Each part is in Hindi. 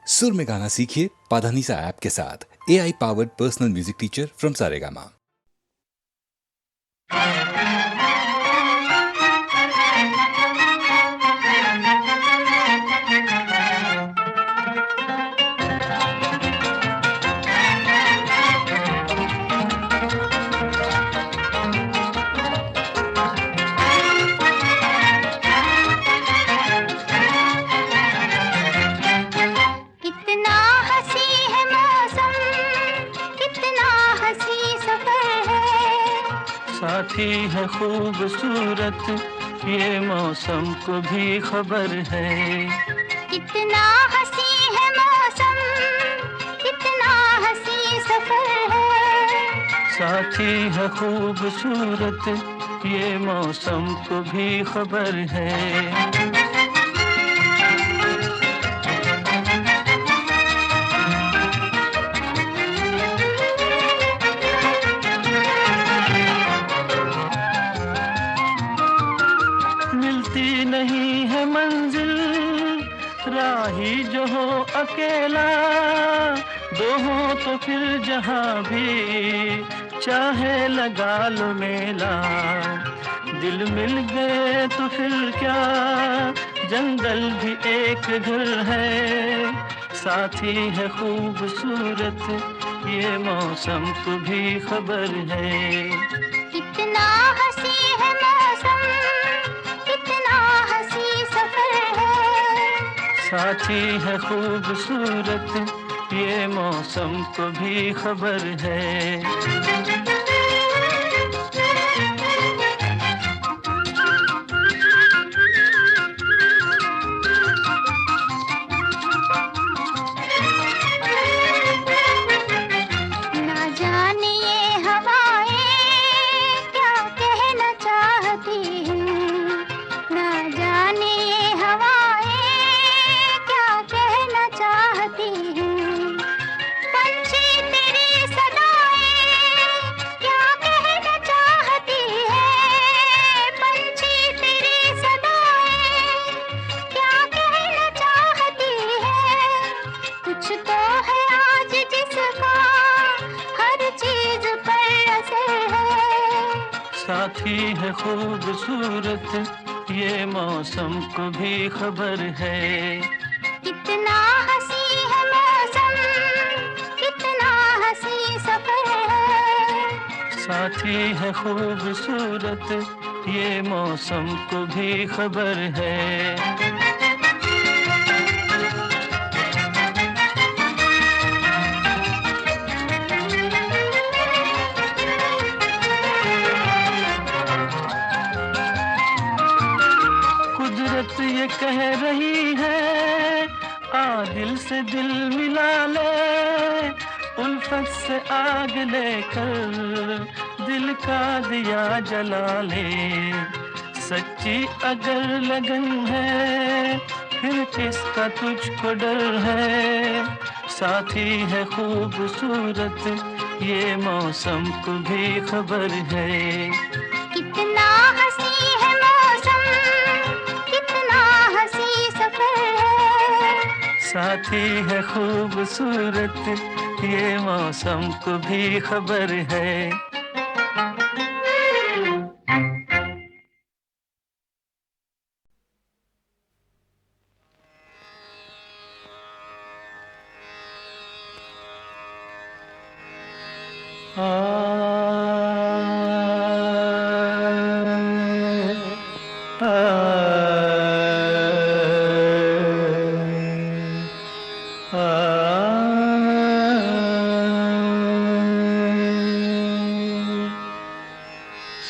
सुर में गाना सीखिए पाधानीसा ऐप के साथ। AI powered personal music teacher from Saregama. साथी है खूबसूरत, ये मौसम को भी खबर है। कितना हंसी है मौसम, कितना हंसी सफर है। साथी है खूबसूरत, ये मौसम को भी खबर है। नहीं है मंजिल, राही जो हो अकेला, दो हो तो फिर जहां भी चाहे लगा लो मेला। दिल मिल गए तो फिर क्या, जंगल भी एक घर है। साथी है खूबसूरत, ये मौसम को भी खबर है। कितना हंसी है मौसम, कितना हंसी सफर है। साथी है खूबसूरत, ये मौसम को भी खबर है। साथी है खूबसूरत, ये मौसम को भी खबर है। कितना हंसी है मौसम, कितना हंसी सफर है। साथी है खूबसूरत, ये मौसम को भी खबर है। ये कह रही है, आ दिल से दिल मिला ले, उल्फत से आग लेकर दिल का दिया जला ले। सच्ची अगर लगन है, फिर किसका तुझको डर है। साथी है खूबसूरत, ये मौसम को भी खबर है। कितना हंसी है मौसम, कितना हंसी सफर है। साथी है खूबसूरत, ये मौसम को भी खबर है।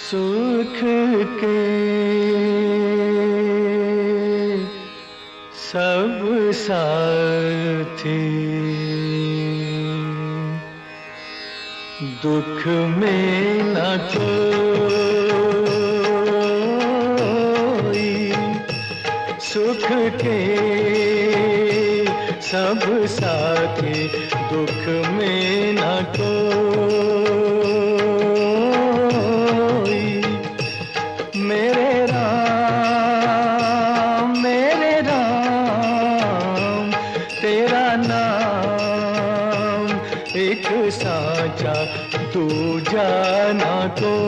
सुख के सब साथी, दुख में न कोई। सुख के सब साथी, दुख में न कोई। मेरे राम तेरा नाम एक सांचा तू जाना कोई,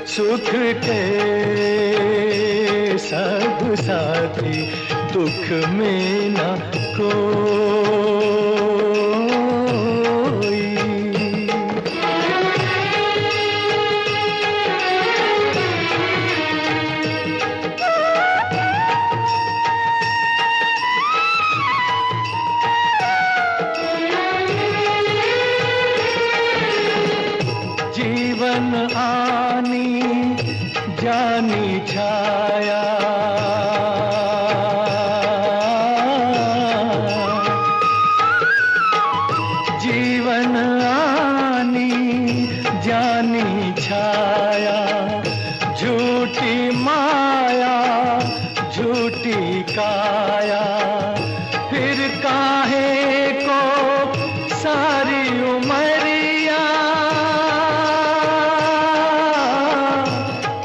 सुख के सब साथी दुख में न कोई। जीवन आनी जानी छाया, जीवन आनी जानी छाया, झूठी माया झूठी काया, फिर काहे को सारी उमरिया,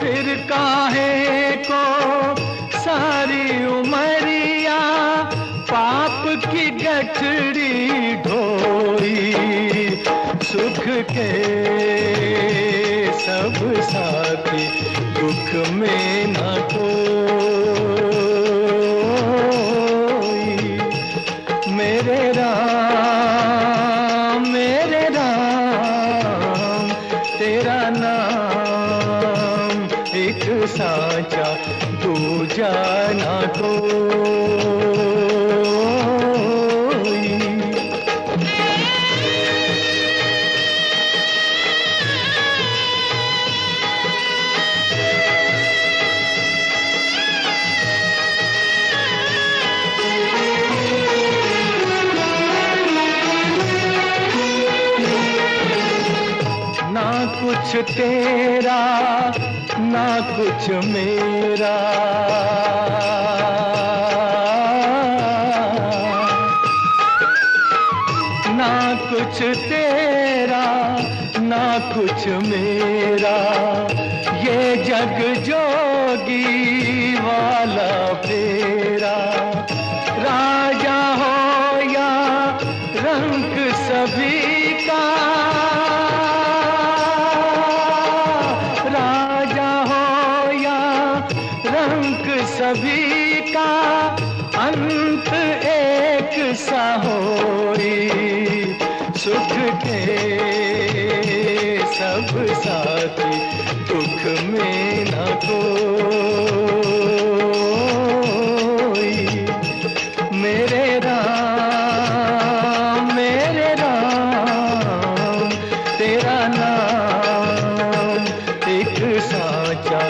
फिर काहे को सारी उमरिया, पाप की गठड़ी ढोई, सुख के सब साथी दुख में न कोई। मेरे राम तेरा नाम एक सांचा तू जाना कोई। ना कुछ तेरा ना कुछ मेरा, ना कुछ तेरा ना कुछ मेरा, ये जग जोगी वाला फेरा, राजा हो या रंग सभी का, सभी का अंत एक सा होई, सुख के सब साथी दुख में न कोई। मेरे राम तेरा नाम एक सांचा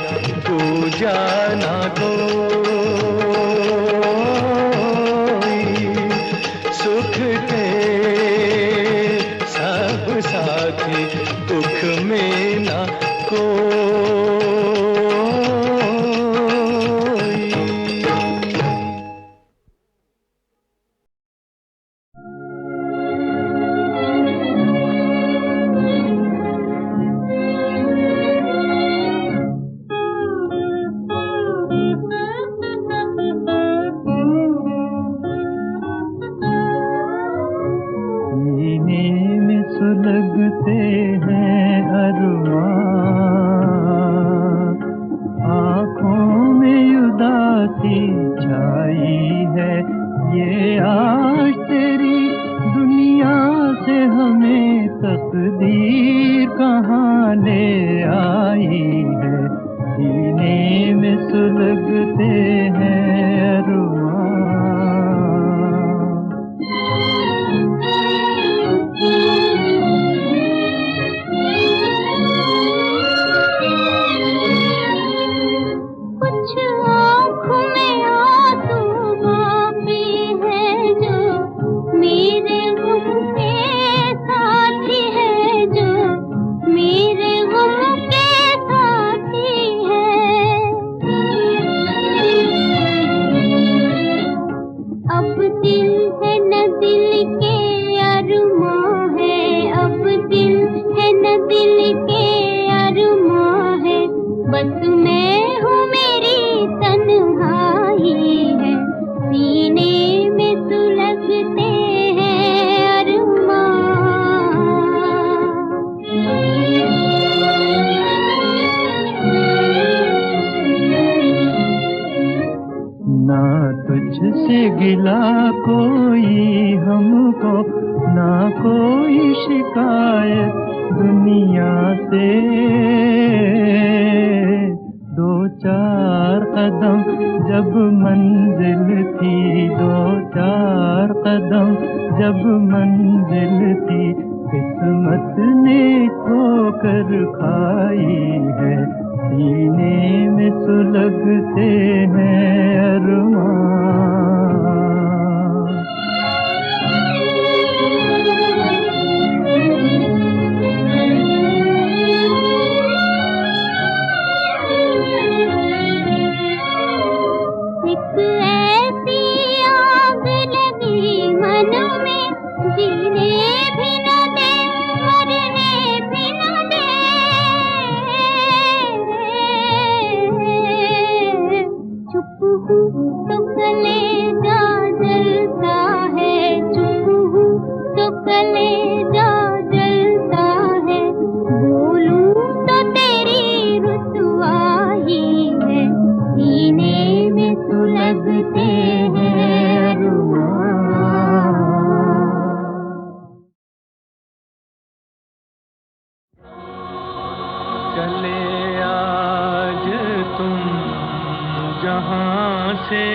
तू जाना कोई, सुख के सब साथी दुख में न कोई। सुलगते हैं अरमान, आँखों में उदासी छाई है, ये आज तेरी दुनिया से हमें तकदीर कहाँ ले आई है। सीने में सुलगते हैं अरमान। ना तुझसे गिला कोई हमको, ना कोई शिकायत दुनिया से। दो चार कदम जब मंजिल थी, दो चार कदम जब मंजिल थी, किस्मत ने ठोकर खाई है, सीने में सुलगते हैं अरमान। एक ऐसी आग लगी मन में, जीने भी न दे, मरने भी न दे। चुप हूँ तो कलेजा जलता है, चुप हूँ तो कलेजा जलता है, बोलूं तो तेरी रुसवाई है, सीने में सुलगते हैं अरमान। चले आज तुम जहां से,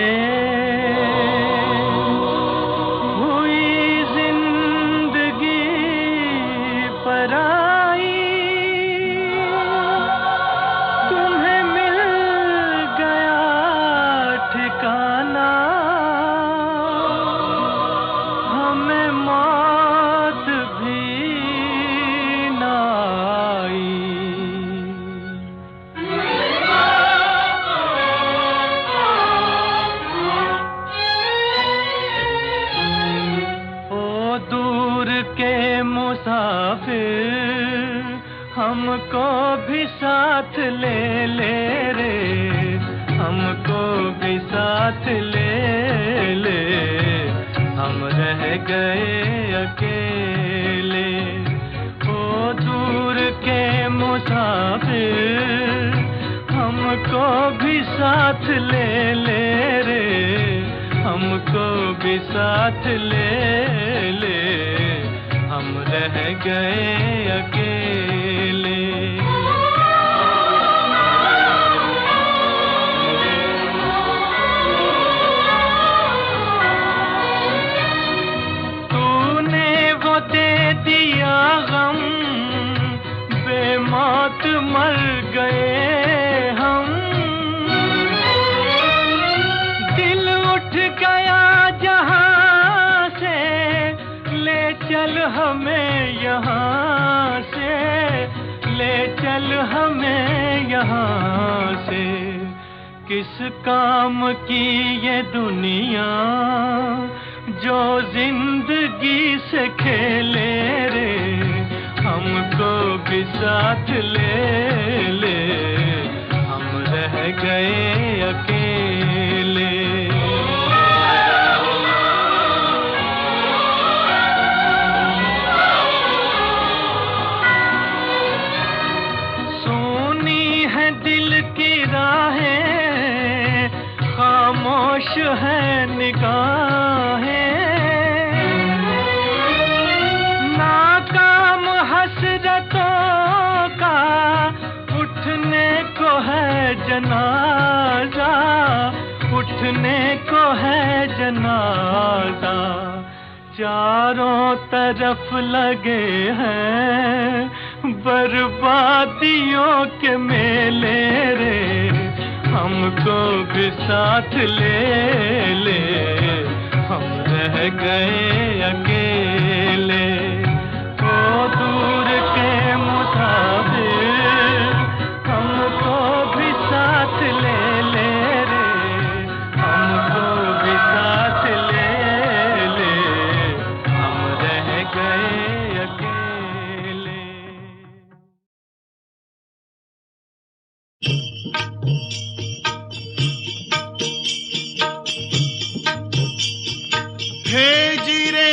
हुई जिंदगी पराई, तुम्हें मिल गया ठिकाना, हमें मौत भी ना आई। ओ दूर के मुसाफिर, हमको भी साथ ले ले रे, हमको भी साथ ले ले, हम रह गए अकेले। ओ दूर के मुसाफिर, हमको भी साथ ले ले रे, हमको भी साथ ले ले, हम रह गए अकेले। तूने वो दे दिया गम, बेमौत मर गए हम, दिल उठ गया जहां से, ले चल हमें यहाँ से, ले चल हमें यहाँ से। किस काम की ये दुनिया जो जिंदगी से खेले रे, हमको भी साथ ले ले, हम रह गए अकेले। सोनी है दिल की राहें, खामोश है निगाहें, नाकाम हसरतों का उठने को है जनाजा, उठने को है जनाजा। चारों तरफ लगे हैं बर्बादियों के मेले रे, हमको भी साथ ले ले, हम रह गए अकेले। ओ दूर के मुसाफिर, हमको भी साथ ले ले रे, हमको भी साथ ले ले, हम रह गए अकेले। हे जीरे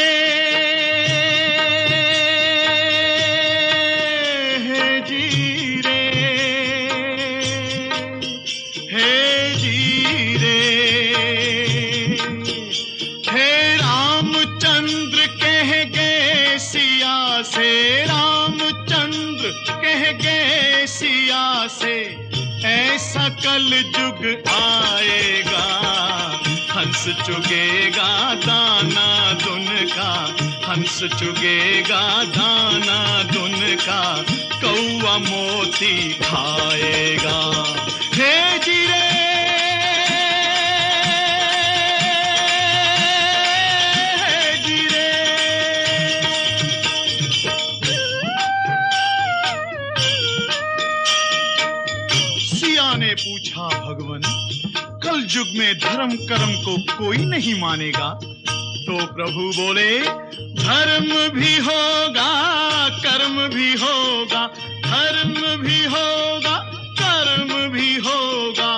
से ऐसा कल जुग आएगा, हंस चुगेगा दाना दुन का, हंस चुगेगा दाना दुन का, कौवा मोती खाएगा। हे जीरे ने पूछा, भगवन कल युग में धर्म कर्म को कोई नहीं मानेगा? तो प्रभु बोले, धर्म भी होगा कर्म भी होगा, धर्म भी होगा कर्म भी होगा,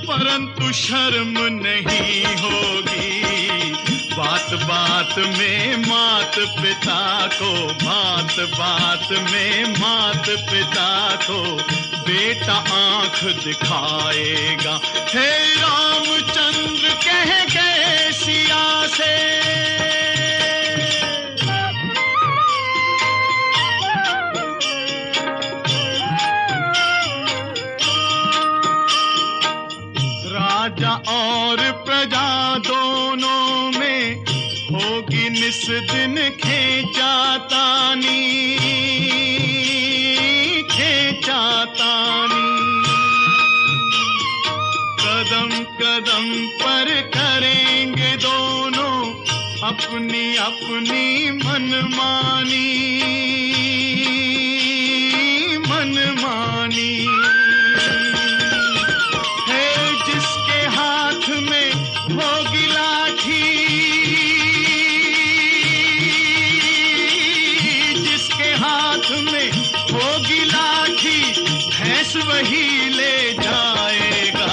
परंतु शर्म नहीं होगी। बात बात में मात पिता को, बात बात में मात पिता को बेटा आंख दिखाएगा। हे रामचंद्र कह गए सिया से, राजा और प्रजा दोनों में होगी निस दिन खेचातानी, खेचातानी। कदम कदम पर करेंगे दोनों अपनी अपनी मनमानी, मनमानी। है जिसके हाथ में होगी लाठी, जिसके हाथ में होगी लाठी, भैंस वही ले जाएगा।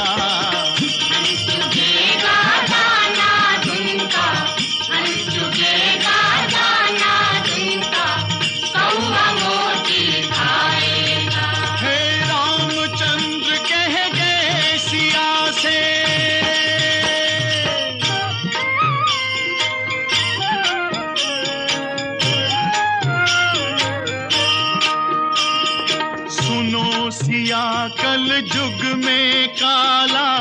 हंस चुगेगा दाना दुनका, हंस चुगेगा दाना दुनका, कौवा मोती खाएगा। हे रामचंद्र कह गए सिया से, सुनो सिया कल युग में काला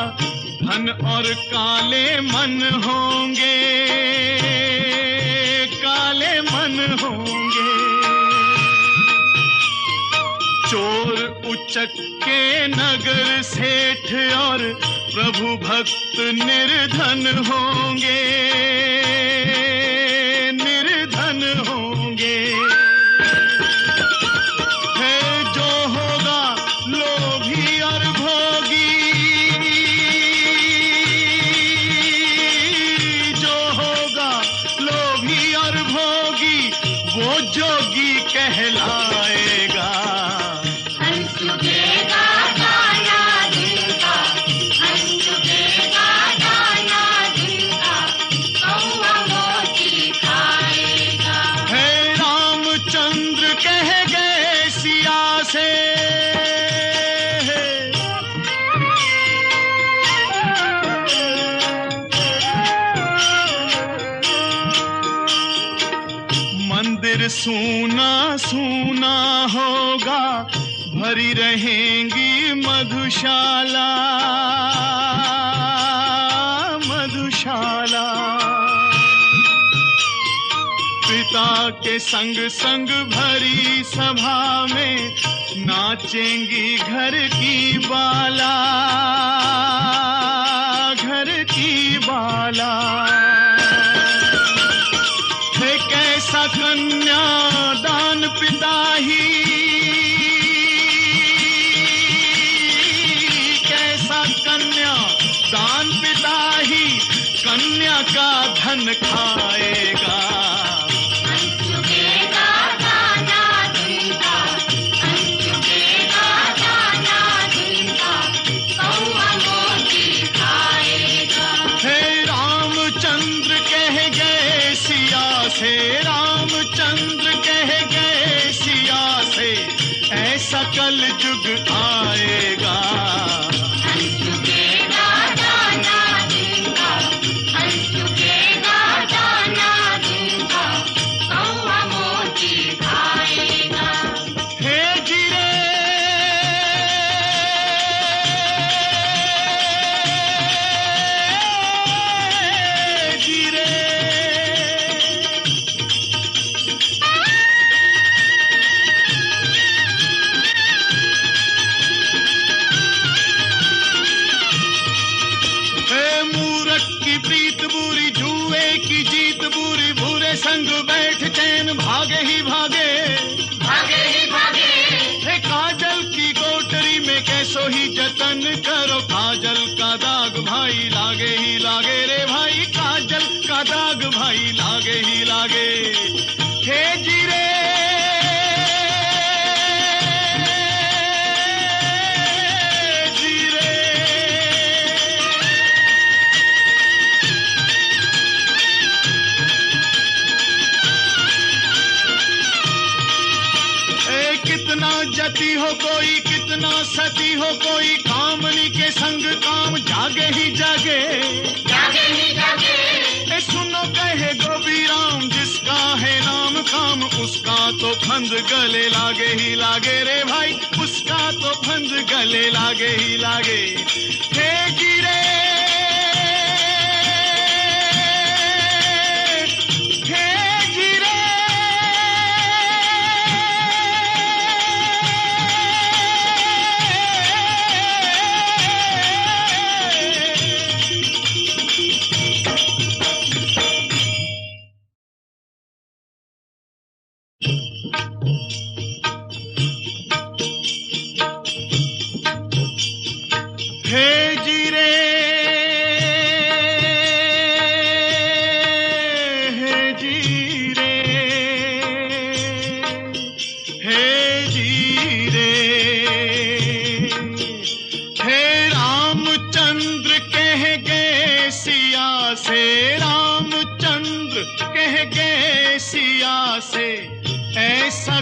धन और काले मन होंगे, काले मन होंगे। चोर उचक के नगर सेठ और प्रभु भक्त निर्धन होंगे, निर्धन होंगे। है जो होगा लोभी और भोगी, जो होगा लोभी और भोगी, वो जोगी कहलाएगा। हंस चुगेगा दाना दुनका, हंस चुगेगा दाना दुनका, कौवा मोती खाएगा। हे रामचंद्र कह गए सिया से, मंदिर सूना सूना होगा, भरी रहेंगी मधुशाला, मधुशाला। पिता के संग संग भरी सभा में नाचेंगी घर की बाला, घर की बाला। है कैसा कन्या दान पिता ही, कैसा कन्या दान पिता ही, कन्या का धन खाएगा। हंस चुगेगा दाना दुनका, हंस चुगेगा दाना दुनका, कौवा मोती खाएगा। हे रामचंद्र कह गए सिया से, रामचंद्र कह गए सिया से, ऐसा कल युग आएगा। हंस चुगेगा दाना दुनका, हंस चुगेगा दाना दुनका, कौवा मोती खाएगा। हे जीरे तक की प्रीत बुरी, जुए की जीत बुरी, बुरे संग बैठ चैन भागे ही भागे, भागे ही भागे। हे काजल की कोठरी में कैसो ही जतन करो, काजल का दाग भाई लागे ही लागे रे भाई, काजल का दाग भाई लागे ही लागे। हे जीरे जती हो कोई, कितना सती हो कोई, कामनी के संग काम जागे ही जागे, जागे ही जागे। ए सुनो कहे गोपी राम, जिसका है नाम काम, उसका तो फंद गले लागे ही लागे रे भाई, उसका तो फंद गले लागे ही लागे। हे गिरे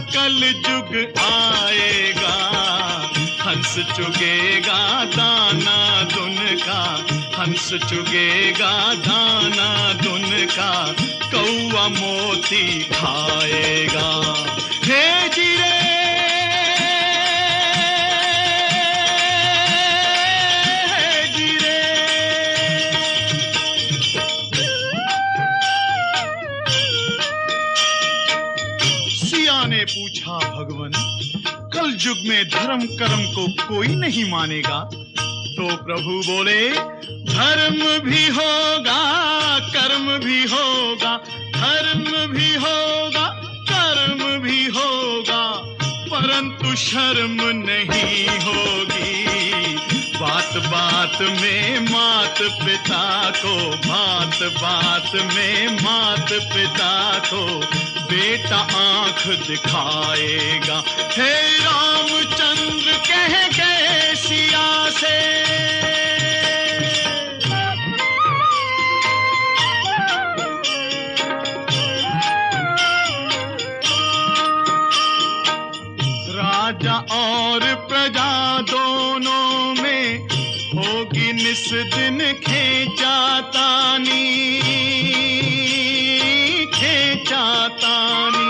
कल जुग आएगा, हंस चुगेगा दाना दुन का, हंस चुगेगा दाना दुन का, कौआ मोती खाएगा। हे जीरे ने पूछा भगवन, कल युग में धर्म कर्म को कोई नहीं मानेगा? तो प्रभु बोले, धर्म भी होगा कर्म भी होगा, धर्म भी होगा कर्म भी होगा, परंतु शर्म नहीं होगी। बात बात में मात पिता को, बात बात में मात पिता को बेटा आंख दिखाएगा। हे रामचंद्र कह गए सिया से, राजा और प्रजा दोनों में होगी निस दिन खेचातानी, खेचातानी।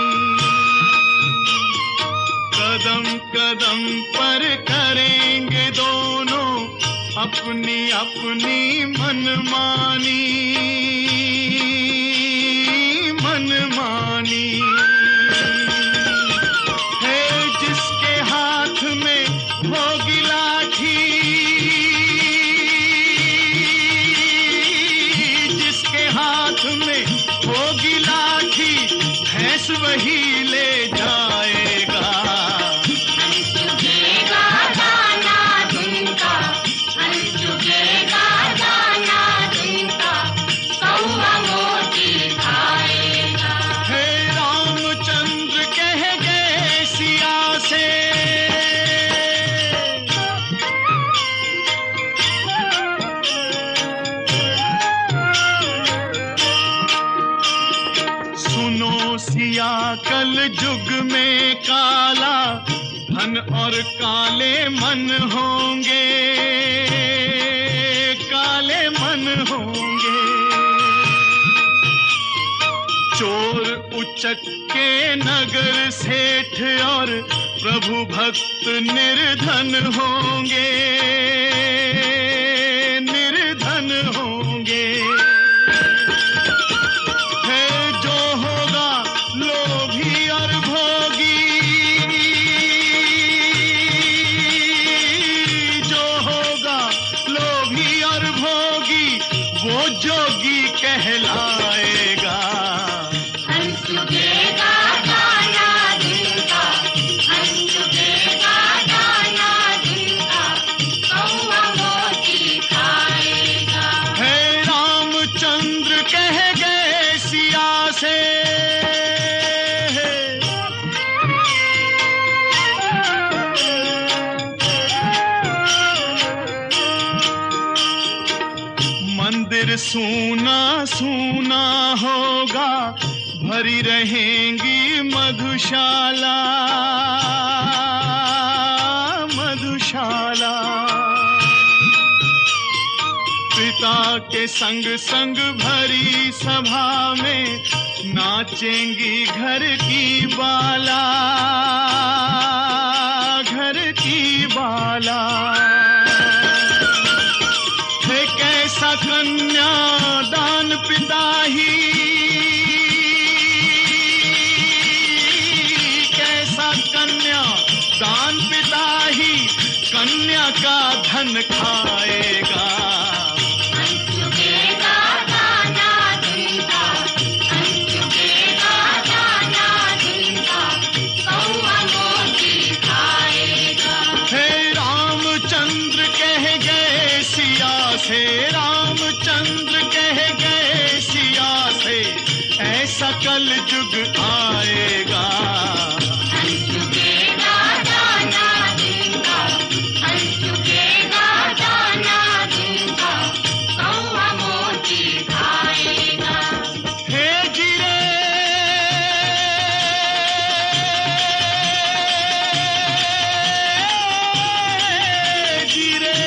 कदम कदम पर करेंगे दोनों अपनी अपनी मनमानी, मनमानी। है जिसके हाथ में होगी लाठी, जिसके हाथ में होगी लाठी, भैंस वही ले जाएगा। हंस चुगेगा दाना दुनका, हंस चुगेगा दाना दुनका, कौआ मोती खाएगा। हे रामचंद्र कह गए सिया से, सुनो सिया कल युग में काला धन और काले मन होंगे, काले मन होंगे। चोर उचक के नगर सेठ और प्रभु भक्त निर्धन होंगे, निर्धन होंगे। है जो होगा लोभी और भोगी, जो होगा लोभी और भोगी, वो जोगी कहलाएगा। हंस चुकेगा गाना जिनका, हंस चुकेगा गाना जिनका, कौवा मोती खाएगा। हे रामचंद्र कह गए सिया से, मंदिर सूना सूना होगा, भरी रहेंगी मधुशाला, मधुशाला। पिता के संग संग भरी सभा में नाचेंगी घर की बाला, घर की बाला। है कैसा कन्या दान पिता ही, कैसा कन्या दान पिता ही, कन्या का धन खाएगा। हंस चुकेगा गाना जिनका, हंस चुकेगा गाना जिनका, कौवा मोती खाएगा। हे रामचंद्र कह गए सिया से, रामचंद्र कह गए सिया से, ऐसा कल युग आएगा। हंस चुकेगा गाना जिनका, हंस चुकेगा गाना जिनका, कौवा मोती खाएगा। हे जिरे जिरे,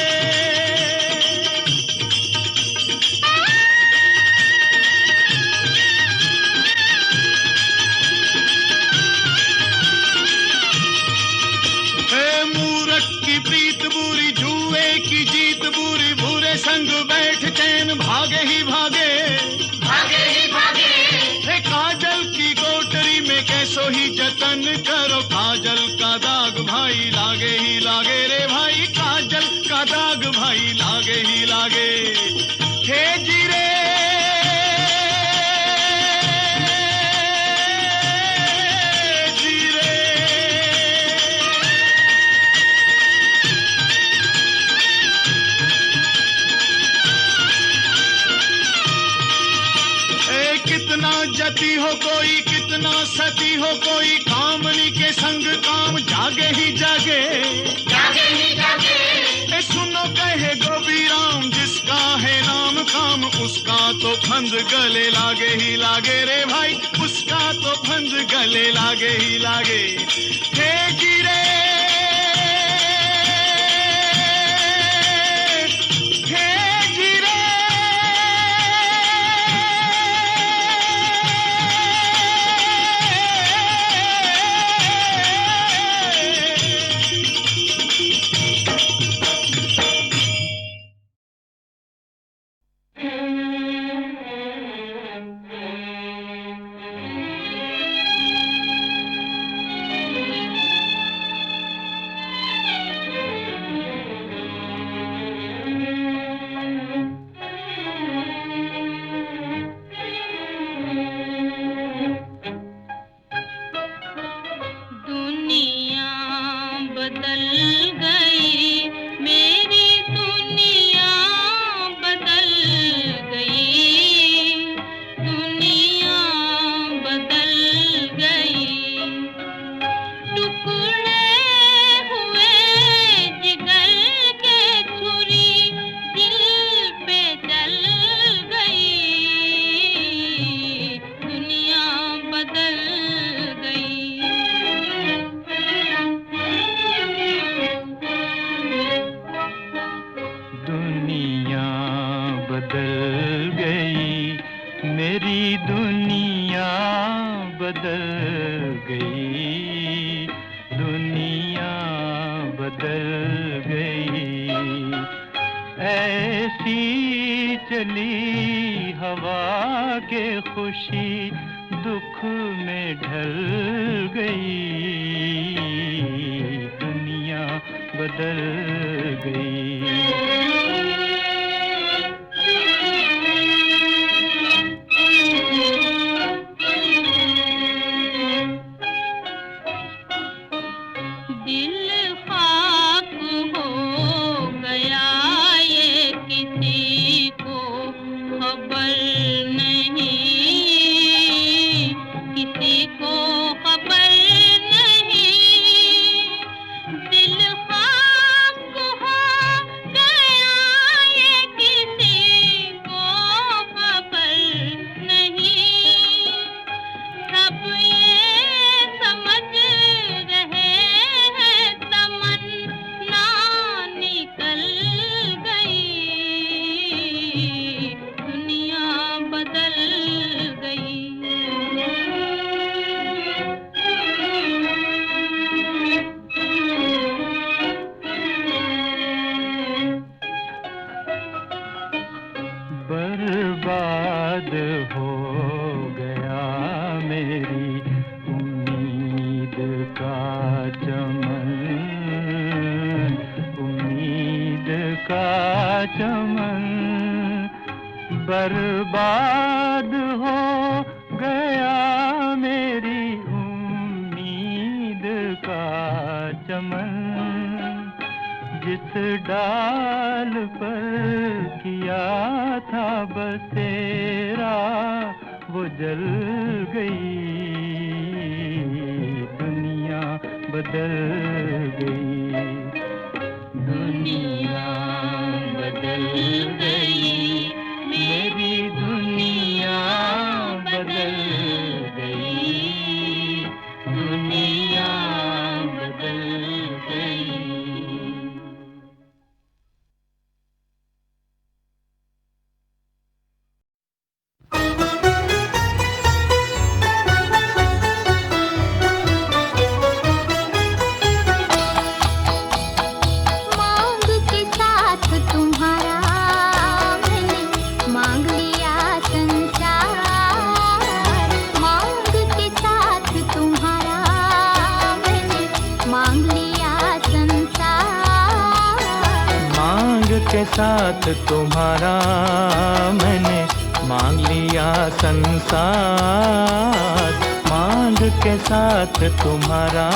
हे मूरख की प्रीत बुरी, जुए की जीत बुरी, बुरे संग बैठ चैन भागे ही भागे, भागे ही भागे। हे काजल की कोठरी में कैसो ही जतन करो, काजल का दाग भाई लागे ही लागे रे भाई, काजल का दाग भाई लागे ही लागे। हे जिरे जिरे, कितना जती हो कोई, कितना सती हो कोई, कामनी के संग काम जागे ही जागे, जागे ही जागे। ए सुनो कहे गोबी राम, जिसका है नाम काम, उसका तो फंद गले लागे ही लागे रे भाई, उसका तो फंद गले लागे ही लागे। हे गिरे हे गिरे, दुनिया बदल गई, मेरी दुनिया बदल गई, दुनिया बदल गई। टुकड़े हुए जिगर के छुरी दिल पे चल गई, दुनिया बदल गई। दुनिया बदल गई, मेरी दुनिया बदल गई, दुनिया बदल गई। ऐसी चली हवा के खुशी दुख में ढल गई, दुनिया बदल गई। बर्बाद हो गया मेरी उम्मीद का चमन, उम्मीद का चमन बर्बाद हो गया मेरी उम्मीद का चमन। जिस डाल पर किया था बसेरा वो जल गई, दुनिया बदल गई, दुनिया बदल गई, मेरी दुनिया बदल गई, दुनिया बदल गई। के साथ तुम्हारा मैंने मांग लिया संसार, मांग के साथ तुम्हारा।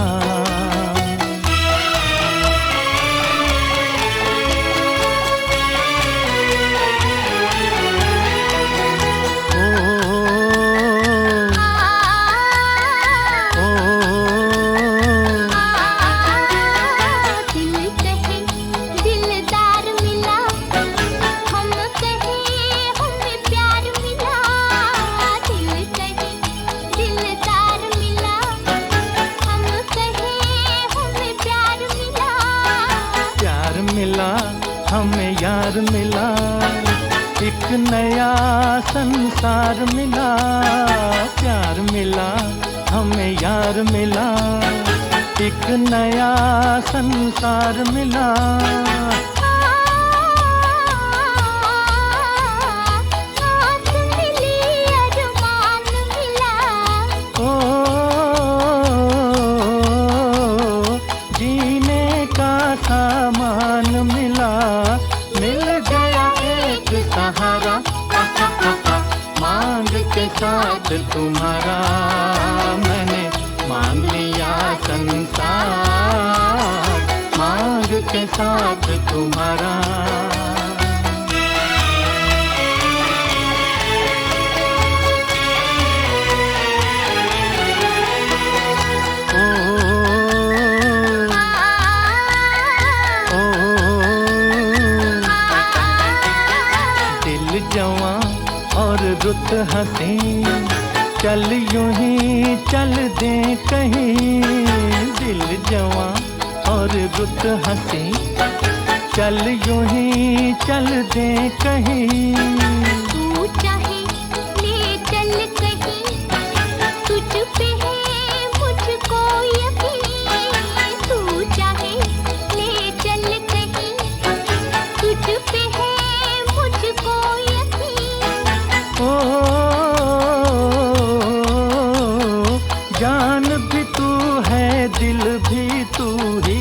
हमें यार मिला, एक नया संसार मिला, प्यार मिला, हमें यार मिला, एक नया संसार मिला। ओ जीने का सामान मिला, मिल गया एक सहारा, मांग के साथ तुम्हारा मैंने मांग लिया संसार, मांग के साथ तुम्हारा। और रुत हंसी चल यूं ही चल दे कहीं, दिल जवां और रुत हंसी चल यूं ही चल दे कहीं। तू चाहे ले चल कहीं, तुझ पे है मुझको यकीन, तू चाहे ले चल कहीं, तुझ पे है मुझको यकीन। ओ जान भी तू है, दिल भी तू ही,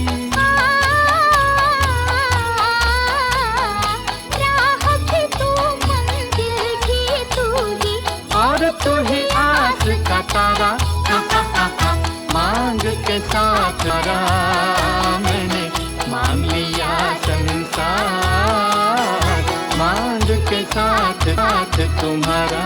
राह भी तू, मंजिल भी तू ही, और तू ही आस का तारा। मांग के साथ तारा मैंने मांग लिया संसार, मांग के साथ साथ तुम्हारा।